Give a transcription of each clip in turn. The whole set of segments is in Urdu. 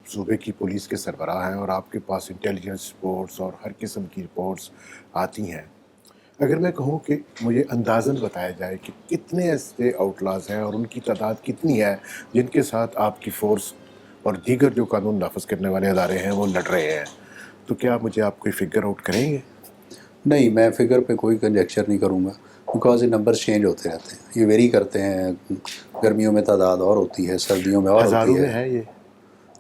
صوبے کی پولیس کے سربراہ ہیں اور آپ کے پاس انٹیلیجنس رپورٹس اور ہر قسم کی رپورٹس آتی ہیں. اگر میں کہوں کہ مجھے اندازاً بتایا جائے کہ کتنے ایسے آؤٹلاز ہیں اور ان کی تعداد کتنی ہے جن کے ساتھ آپ کی فورس اور دیگر جو قانون نافذ کرنے والے ادارے ہیں وہ لڑ رہے ہیں، تو کیا مجھے آپ کوئی فگر آؤٹ کریں گے؟ نہیں، میں فگر پہ کوئی کنجیکچر نہیں کروں گا، بیکاز یہ نمبرز چینج ہوتے رہتے ہیں، یہ ویری کرتے ہیں. گرمیوں میں تعداد اور ہوتی ہے، سردیوں میں اور ہزاروں ہوتی میں ہے. ہے یہ؟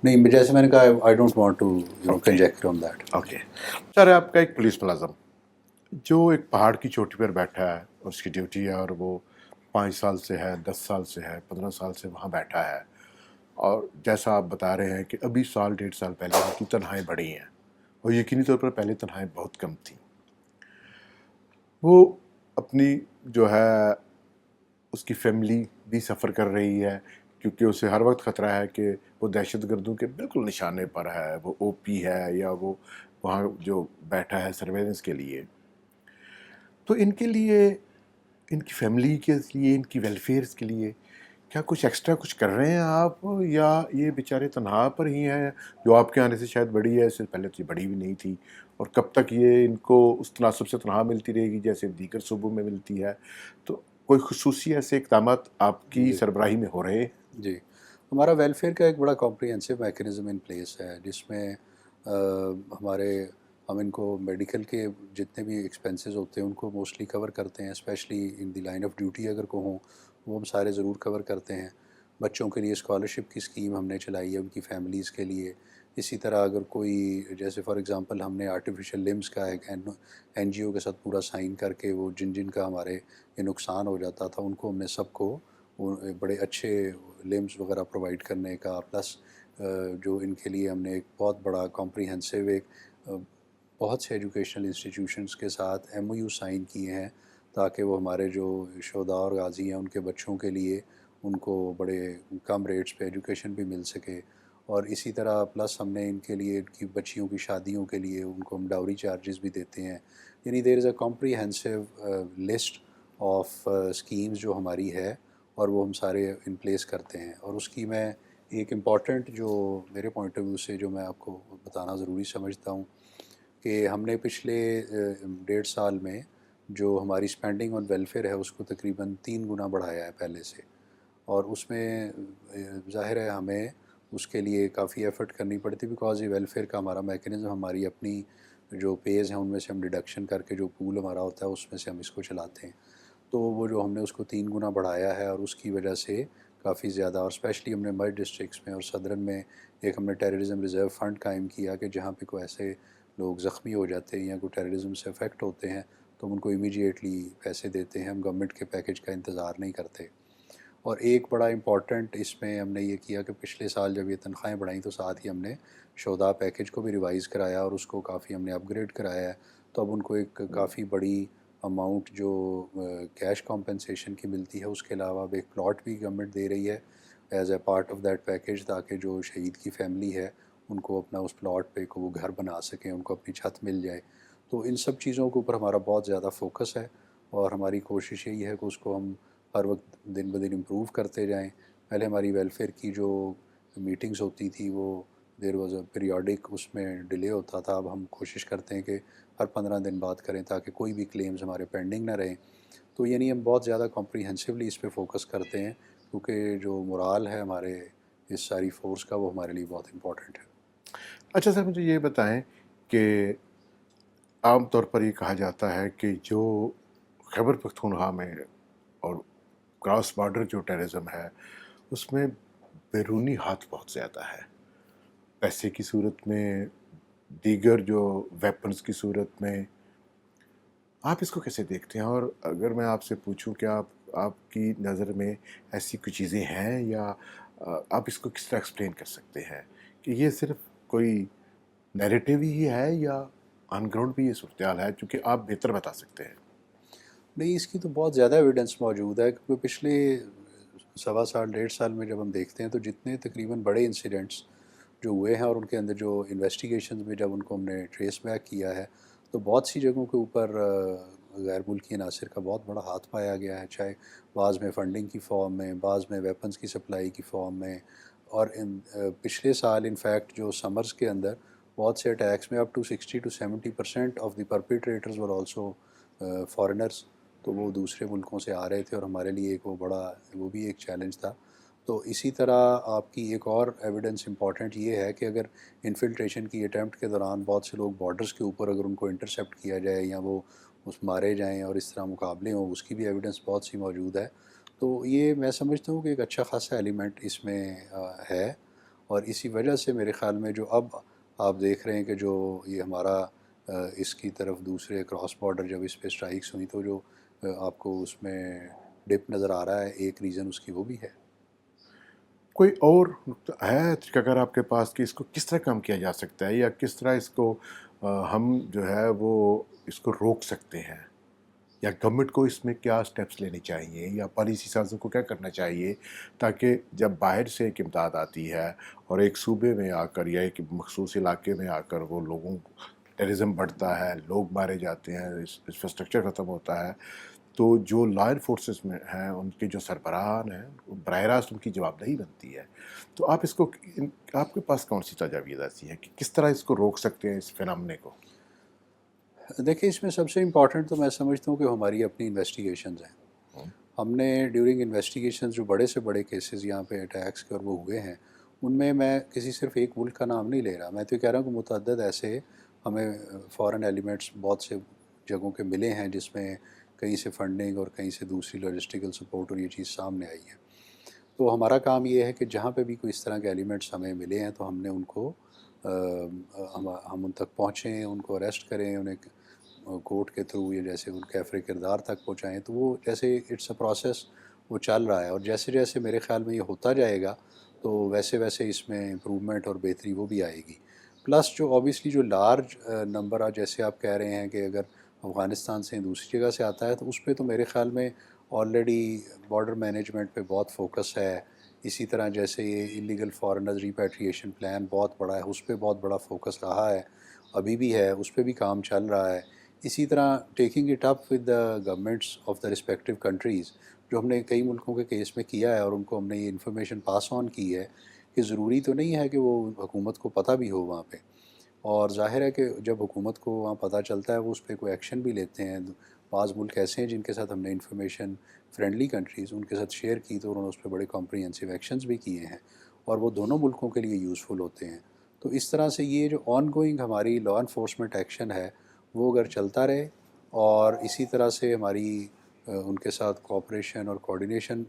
نہیں، جیسے میں نے کہا I don't want to okay conjecture on that. Okay. Sir, آپ کا ایک پولیس ملازم جو ایک پہاڑ کی چوٹی پر بیٹھا ہے اور اس کی ڈیوٹی ہے اور وہ 5 سال سے ہے، 10 سال سے ہے، 15 سال سے وہاں بیٹھا ہے، اور جیسا آپ بتا رہے ہیں کہ ابھی سال 1.5 سال پہلے ان کی تنہائیں بڑھی ہیں اور یقینی طور پر پہلے تنہائیں بہت کم تھیں. وہ اپنی جو ہے اس کی فیملی بھی سفر کر رہی ہے کیونکہ اسے ہر وقت خطرہ ہے کہ وہ دہشت گردوں کے بالکل نشانے پر ہے، وہ او پی ہے یا وہ وہاں جو بیٹھا ہے سرویلنس کے لیے. تو ان کے لیے، ان کی فیملی کے لیے، ان کی ویلفیئرس کے لیے کیا کچھ ایکسٹرا کچھ کر رہے ہیں آپ، یا یہ بیچارے تنہا پر ہی ہیں جو آپ کے آنے سے شاید بڑی ہے، اس سے پہلے تو یہ بڑی بھی نہیں تھی، اور کب تک یہ ان کو اس تناسب سے تنہا ملتی رہے گی جیسے دیگر صوبوں میں ملتی ہے؟ تو کوئی خصوصی ایسے اقدامات آپ کی جی سربراہی میں ہو رہے ہیں؟ جی، ہمارا ویلفیئر کا ایک بڑا کمپریہنسو میکینزم ان پلیس ہے، جس میں ہمارے ہم ان کو میڈیکل کے جتنے بھی ایکسپینسز ہوتے ہیں ان کو موسٹلی کور کرتے ہیں، especially in the line of duty اگر کو ہوں وہ ہم سارے ضرور کور کرتے ہیں. بچوں کے لیے اسکالرشپ کی اسکیم ہم نے چلائی ہے ان کی فیملیز کے لیے. اسی طرح اگر کوئی جیسے فار ایگزامپل ہم نے آرٹیفیشل لمز کا ایک این جی او کے ساتھ پورا سائن کر کے وہ جن کا ہمارے یہ نقصان ہو جاتا تھا ان کو ہم نے سب کو بڑے اچھے لمز وغیرہ پرووائڈ کرنے کا، پلس جو ان کے لیے ہم نے ایک بہت بڑا کمپریہنسو ایک بہت سے ایجوکیشنل انسٹیٹیوشنز کے ساتھ ایم او یو سائن کیے ہیں تاکہ وہ ہمارے جو شہداء اور غازی ہیں ان کے بچوں کے لیے ان کو بڑے کم ریٹس پہ ایجوکیشن بھی مل سکے. اور اسی طرح پلس ہم نے ان کے لیے ان کی بچیوں کی شادیوں کے لیے ان کو ہم ڈاوری چارجز بھی دیتے ہیں. یعنی there is a comprehensive list of schemes جو ہماری ہے اور وہ ہم سارے ان پلیس کرتے ہیں. اور اس کی میں ایک امپورٹنٹ جو میرے پوائنٹ آف ویو سے جو میں آپ کو بتانا ضروری سمجھتا ہوں کہ ہم نے پچھلے 1.5 سال میں جو ہماری اسپینڈنگ آن ویلفیئر ہے اس کو تقریباً 3 گنا بڑھایا ہے پہلے سے. اور اس میں ظاہر ہے ہمیں اس کے لیے کافی ایفرٹ کرنی پڑتی بیکاز یہ ویلفیئر کا ہمارا میکینزم ہماری اپنی جو پیز ہیں ان میں سے ہم ڈیڈکشن کر کے جو پول ہمارا ہوتا ہے اس میں سے ہم اس کو چلاتے ہیں. تو وہ جو ہم نے اس کو 3 گنا بڑھایا ہے اور اس کی وجہ سے کافی زیادہ، اور اسپیشلی ہم نے مرج ڈسٹرکس میں اور صدرن میں ایک ہم نے ٹیررزم ریزرو فنڈ قائم کیا کہ جہاں پہ کوئی ایسے لوگ زخمی ہو جاتے ہیں یا کوئی ٹیررزم سے افیکٹ ہوتے ہیں تو ہم ان کو امیڈیٹلی پیسے دیتے ہیں، ہم گورنمنٹ کے پیکج کا انتظار نہیں کرتے. اور ایک بڑا امپورٹنٹ اس میں ہم نے یہ کیا کہ پچھلے سال جب یہ تنخواہیں بڑھائیں تو ساتھ ہی ہم نے شہداء پیکج کو بھی ریوائز کرایا اور اس کو کافی ہم نے اپ گریڈ کرایا ہے. تو اب ان کو ایک کافی بڑی اماؤنٹ جو کیش کمپنسیشن کی ملتی ہے، اس کے علاوہ اب ایک پلاٹ بھی گورنمنٹ دے رہی ہے as a part of that package تاکہ جو شہید کی فیملی ہے ان کو اپنا اس پلاٹ پہ کو وہ گھر بنا سکیں، ان کو اپنی چھت مل جائے. تو ان سب چیزوں کے اوپر ہمارا بہت زیادہ فوکس ہے اور ہماری کوشش یہی ہے کہ اس کو ہم ہر وقت دن بدن امپروو کرتے جائیں. پہلے ہماری ویلفیئر کی جو میٹنگز ہوتی تھی وہ دیر واز اے پیریوڈک، اس میں ڈیلے ہوتا تھا. اب ہم کوشش کرتے ہیں کہ ہر 15 دن بعد کریں تاکہ کوئی بھی کلیمز ہمارے پینڈنگ نہ رہیں. تو یعنی ہم بہت زیادہ کمپریہنسولی اس پہ فوکس کرتے ہیں کیونکہ جو مرال ہے ہمارے اس ساری فورس کا وہ ہمارے لیے بہت امپورٹنٹ ہے. اچھا سر، مجھے یہ بتائیں کہ عام طور پر یہ کہا جاتا ہے کہ جو خیبر پختونخوا میں اور کراس بارڈر جو ٹیررزم ہے اس میں بیرونی ہاتھ بہت زیادہ ہے، پیسے کی صورت میں، دیگر جو ویپنز کی صورت میں. آپ اس کو کیسے دیکھتے ہیں؟ اور اگر میں آپ سے پوچھوں کہ آپ کی نظر میں ایسی کچھ چیزیں ہیں یا آپ اس کو کس طرح ایکسپلین کر سکتے ہیں کہ یہ صرف کوئی نیریٹیو ہی ہے یا آن گراؤنڈ بھی یہ صورتحال ہے، چونکہ آپ بہتر بتا سکتے ہیں. نہیں، اس کی تو بہت زیادہ ایویڈنس موجود ہے کیونکہ پچھلے 1.25 سال 1.5 سال میں جب ہم دیکھتے ہیں تو جتنے تقریباً بڑے انسیڈنٹس جو ہوئے ہیں اور ان کے اندر جو انویسٹیگیشنز میں جب ان کو ہم نے ٹریس بیک کیا ہے تو بہت سی جگہوں کے اوپر غیر ملکی عناصر کا بہت بڑا ہاتھ پایا گیا ہے، چاہے بعض میں فنڈنگ کی فارم میں، بعض میں ویپنز کی سپلائی کی فارم میں، اور پچھلے سال انفیکٹ جو سمرز کے اندر بہت سے اٹیکس میں up to 60 to 70% of the perpetrators were also foreigners. تو وہ دوسرے ملکوں سے آ رہے تھے اور ہمارے لیے ایک وہ بھی ایک چیلنج تھا. تو اسی طرح آپ کی ایک اور ایویڈنس امپورٹنٹ یہ ہے کہ اگر انفلٹریشن کی اٹیمپٹ کے دوران بہت سے لوگ بارڈرز کے اوپر اگر ان کو انٹرسیپٹ کیا جائے یا وہ مارے جائیں اور اس طرح مقابلے ہوں، اس کی بھی ایویڈنس بہت سی موجود ہے. تو یہ میں سمجھتا ہوں کہ ایک اچھا خاصا ایلیمنٹ اس میں ہے. اور اسی وجہ سے میرے خیال میں جو اب آپ دیکھ رہے ہیں کہ جو یہ ہمارا اس کی طرف دوسرے کراس بارڈر جب اس پہ اسٹرائکس ہوئیں تو جو آپ کو اس میں ڈپ نظر آ رہا ہے، ایک ریزن اس کی وہ بھی ہے. کوئی اور ہے طریقہ کار آپ کے پاس کہ اس کو کس طرح کم کیا جا سکتا ہے، یا کس طرح اس کو ہم جو ہے وہ اس کو روک سکتے ہیں، یا گورنمنٹ کو اس میں کیا سٹیپس لینے چاہیے، یا پالیسی سازوں کو کیا کرنا چاہیے تاکہ جب باہر سے ایک امداد آتی ہے اور ایک صوبے میں آ کر یا ایک مخصوص علاقے میں آ کر وہ لوگوں ٹیررزم بڑھتا ہے، لوگ مارے جاتے ہیں، انفراسٹرکچر ختم ہوتا ہے، تو جو لا انفورسز میں ہیں ان کے جو سربراہان ہیں براہ راست ان کی جوابدہی بنتی ہے. تو آپ اس کو آپ کے پاس کون سی تجاویز ایسی ہیں کہ کس طرح اس کو روک سکتے ہیں اس فنامنے کو؟ دیکھیں، اس میں سب سے امپورٹنٹ تو میں سمجھتا ہوں کہ ہماری اپنی انویسٹیگیشنز ہیں. ہم نے ڈیورنگ انویسٹیگیشنز جو بڑے سے بڑے کیسز یہاں پہ اٹیکس کے اور وہ ہوئے ہیں، ان میں کسی صرف ایک ملک کا نام نہیں لے رہا. میں تو یہ کہہ رہا ہوں کہ متعدد ایسے ہمیں فارن ایلیمنٹس بہت سے جگہوں کے ملے ہیں جس میں کہیں سے فنڈنگ اور کہیں سے دوسری لاجسٹیکل سپورٹ اور یہ چیز سامنے آئی ہے. تو ہمارا کام یہ ہے کہ جہاں پہ بھی کوئی اس طرح کے ایلیمنٹس ہمیں ملے ہیں تو ہم نے ان کو ہم ان تک پہنچیں، ان کو اریسٹ کریں، انہیں کورٹ کے تھرو یا جیسے ان کیفر کردار تک پہنچائیں. تو وہ جیسے اٹس اے پروسیس وہ چل رہا ہے، اور جیسے جیسے میرے خیال میں یہ ہوتا جائے گا تو ویسے ویسے اس میں امپرومنٹ اور بہتری وہ بھی آئے گی. پلس جو اوبیسلی جو لارج نمبر جیسے آپ کہہ رہے ہیں کہ اگر افغانستان سے دوسری جگہ سے آتا ہے تو اس پہ تو میرے خیال میں آلریڈی بارڈر مینجمنٹ پہ بہت فوکس ہے. اسی طرح جیسے یہ انلیگل فارنرز ریپیٹریشن پلان بہت بڑا ہے، اس پہ بہت بڑا فوکس رہا ہے، ابھی بھی ہے، اس پہ بھی کام چل رہا ہے. اسی طرح taking it up with the governments of the respective countries, جو ہم نے کئی ملکوں کے کیس میں کیا ہے اور ان کو ہم نے یہ انفارمیشن پاس آن کی ہے کہ ضروری تو نہیں ہے کہ وہ حکومت کو پتہ بھی ہو وہاں پہ. اور ظاہر ہے کہ جب حکومت کو وہاں پتہ چلتا ہے وہ اس پہ کوئی ایکشن بھی لیتے ہیں. بعض ملک ایسے ہیں جن کے ساتھ ہم نے انفارمیشن فرینڈلی کنٹریز ان کے ساتھ شیئر کی تو انہوں نے اس پہ بڑے کمپریہنسو ایکشنز بھی کیے ہیں اور وہ دونوں ملکوں کے لیے یوزفل ہوتے ہیں. تو اس طرح سے یہ جو آن گوئنگ ہماری لا انفورسمنٹ ایکشن ہے وہ اگر چلتا رہے اور اسی طرح سے ہماری ان کے ساتھ کوآپریشن اور کوآرڈینیشن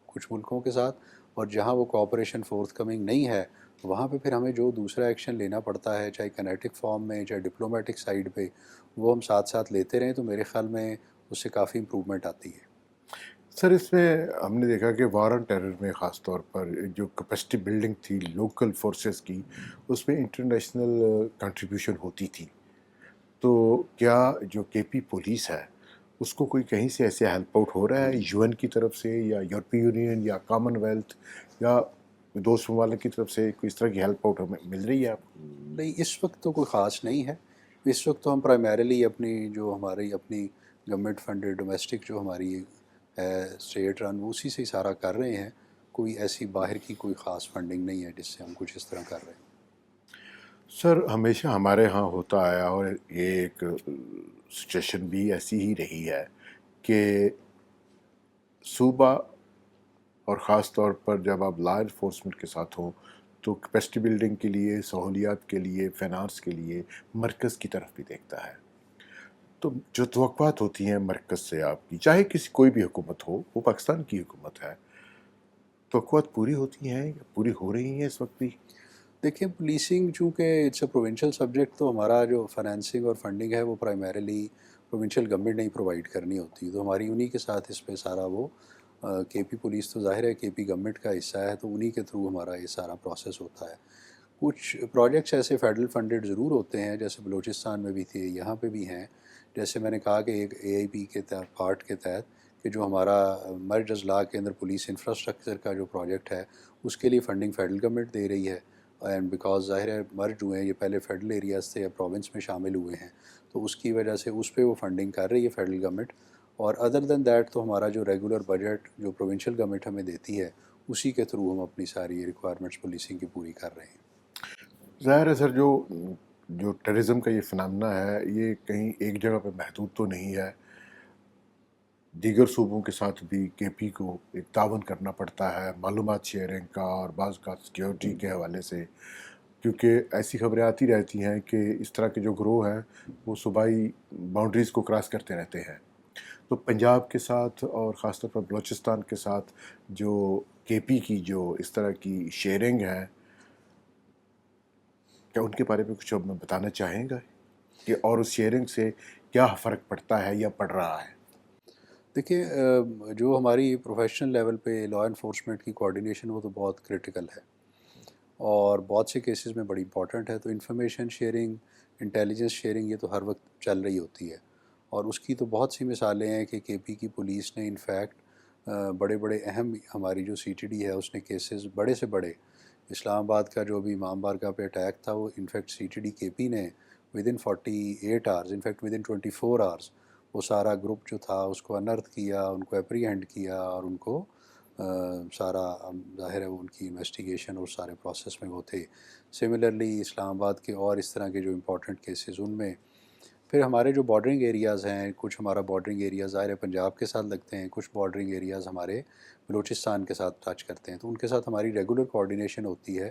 کچھ ملکوں کے ساتھ، اور جہاں وہ کوآپریشن فورتھ کمنگ نہیں ہے وہاں پہ پھر ہمیں جو دوسرا ایکشن لینا پڑتا ہے چاہے کنیٹک فارم میں چاہے ڈپلومیٹک سائیڈ پہ، وہ ہم ساتھ ساتھ لیتے رہیں تو میرے خیال میں اس سے کافی امپرومنٹ آتی ہے. سر اس میں ہم نے دیکھا کہ وار آن ٹیرر میں خاص طور پر جو کیپیسٹی بلڈنگ تھی لوکل فورسز کی، اس میں انٹرنیشنل کنٹریبیوشن ہوتی تھی. تو کیا جو کے پی پولیس ہے اس کو کوئی کہیں سے ایسے ہیلپ آؤٹ ہو رہا ہے یو این کی طرف سے یا یورپی یونین یا کامن ویلتھ یا دوست ممالک کی طرف سے کوئی اس طرح کی ہیلپ آؤٹ ہمیں مل رہی ہے آپ کو؟ نہیں، اس وقت تو کوئی خاص نہیں ہے. اس وقت تو ہم پرائمیرلی اپنی جو ہماری اپنی گورنمنٹ فنڈڈ ڈومیسٹک جو ہماری ہے اسٹیٹ رن اسی سے ہی سارا کر رہے ہیں. کوئی ایسی باہر کی کوئی خاص فنڈنگ نہیں ہے جس سے ہم کچھ اس طرح کر رہے ہیں. سر ہمیشہ ہمارے ہاں ہوتا آیا اور یہ ایک سچویشن بھی ایسی ہی رہی ہے کہ صوبہ اور خاص طور پر جب آپ لا انفورسمنٹ کے ساتھ ہوں تو کیپیسٹی بلڈنگ کے لیے، سہولیات کے لیے، فائنانس کے لیے مرکز کی طرف بھی دیکھتا ہے. تو جو توقعات ہوتی ہیں مرکز سے آپ کی، چاہے کوئی بھی حکومت ہو، وہ پاکستان کی حکومت ہے، توقعات پوری ہوتی ہیں یا پوری ہو رہی ہیں اس وقت بھی؟ دیکھیں، پولیسنگ چونکہ اٹس اے پروونشل سبجیکٹ تو ہمارا جو فائنینسنگ اور فنڈنگ ہے وہ پرائمیرلی پروونشل گورنمنٹ نے ہی پرووائڈ کرنی ہوتی ہے. تو ہماری انہی کے ساتھ اس پہ سارا وہ کے پی پولیس تو ظاہر ہے کے پی گورنمنٹ کا حصہ ہے تو انہی کے تھرو ہمارا یہ سارا پروسیس ہوتا ہے. کچھ پروجیکٹس ایسے فیڈرل فنڈڈ ضرور ہوتے ہیں جیسے بلوچستان میں بھی تھے، یہاں پہ بھی ہیں. جیسے میں نے کہا کہ ایک اے آئی پی کے پارٹ کے تحت کہ جو ہمارا مرج اضلاع کے اندر پولیس انفراسٹرکچر کا جو پروجیکٹ ہے اس کے لیے فنڈنگ فیڈرل گورنمنٹ دے رہی ہے. اینڈ بیکاز ظاہر ہے مرج ہوئے ہیں، یہ پہلے فیڈرل ایریاز تھے یا پروونس میں شامل ہوئے ہیں تو اس کی وجہ سے اس پہ وہ فنڈنگ کر رہی ہے فیڈرل گورنمنٹ. اور ادر دین دیٹ تو ہمارا جو ریگولر بجٹ جو پروونشل گورنمنٹ ہمیں دیتی ہے اسی کے تھرو ہم اپنی ساری ریکوائرمنٹس پولیسنگ کی پوری کر رہے ہیں۔ ظاہر ہے سر، جو ٹیررزم کا یہ فنامنا ہے یہ کہیں ایک جگہ پہ محدود تو نہیں ہے، دیگر صوبوں کے ساتھ بھی کے پی کو ایک تعاون کرنا پڑتا ہے معلومات شیئرنگ کا، اور بعض کا سیکیورٹی کے حوالے سے، کیونکہ ایسی خبریں آتی رہتی ہیں کہ اس طرح کے جو گروہ ہیں وہ صوبائی باؤنڈریز کو کراس کرتے رہتے ہیں۔ تو پنجاب کے ساتھ اور خاص طور پر بلوچستان کے ساتھ جو کے پی کی جو اس طرح کی شیئرنگ ہے، کیا ان کے بارے میں کچھ اب بتانا چاہیں گا کہ اور اس شیئرنگ سے کیا فرق پڑتا ہے یا پڑ رہا ہے؟ دیکھیں، جو ہماری پروفیشنل لیول پہ لا انفورسمنٹ کی کوارڈینیشن وہ تو بہت کرٹیکل ہے اور بہت سے کیسز میں بڑی امپورٹنٹ ہے، تو انفارمیشن شیئرنگ، انٹیلیجنس شیئرنگ یہ تو ہر وقت چل رہی ہوتی ہے، اور اس کی تو بہت سی مثالیں ہیں کہ کے پی کی پولیس نے انفیکٹ بڑے بڑے اہم، ہماری جو سی ٹی ڈی ہے اس نے کیسز بڑے سے بڑے، اسلام آباد کا جو بھی امام بارگاہ پہ اٹیک تھا وہ انفیکٹ سی ٹی ڈی کے پی نے with in 48 hours, in fact with in 24 hours وہ سارا گروپ جو تھا اس کو انرتھ کیا، ان کو اپریہینڈ کیا، اور ان کو سارا ظاہر ہے وہ ان کی انویسٹیگیشن اور سارے پروسیس میں وہ تھے۔ سملرلی اسلام آباد کے اور اس طرح کے جو امپورٹنٹ کیسز ان میں، پھر ہمارے جو بارڈرنگ ایریاز ہیں، کچھ ہمارا بارڈرنگ ایریاز ظاہر ہے پنجاب کے ساتھ لگتے ہیں، کچھ بارڈرنگ ایریاز ہمارے بلوچستان کے ساتھ ٹچ کرتے ہیں، تو ان کے ساتھ ہماری ریگولر کوارڈینیشن ہوتی ہے،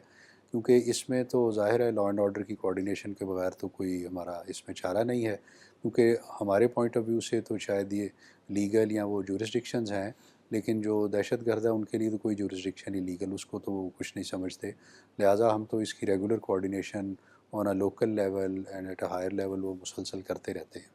کیونکہ اس میں تو ظاہر ہے لا اینڈ آرڈر کی کوارڈینیشن کے بغیر تو کوئی ہمارا اس میں چارہ نہیں ہے، کیونکہ ہمارے پوائنٹ آف ویو سے تو شاید یہ لیگل یا وہ جورسڈکشنز ہیں، لیکن جو دہشت گرد ہے ان کے لیے تو کوئی جورسڈکشن ہی لیگل، اس کو تو وہ کچھ نہیں سمجھتے، لہٰذا ہم تو اس کی regular coordination on a local level and at a higher level وہ مسلسل کرتے رہتے ہیں۔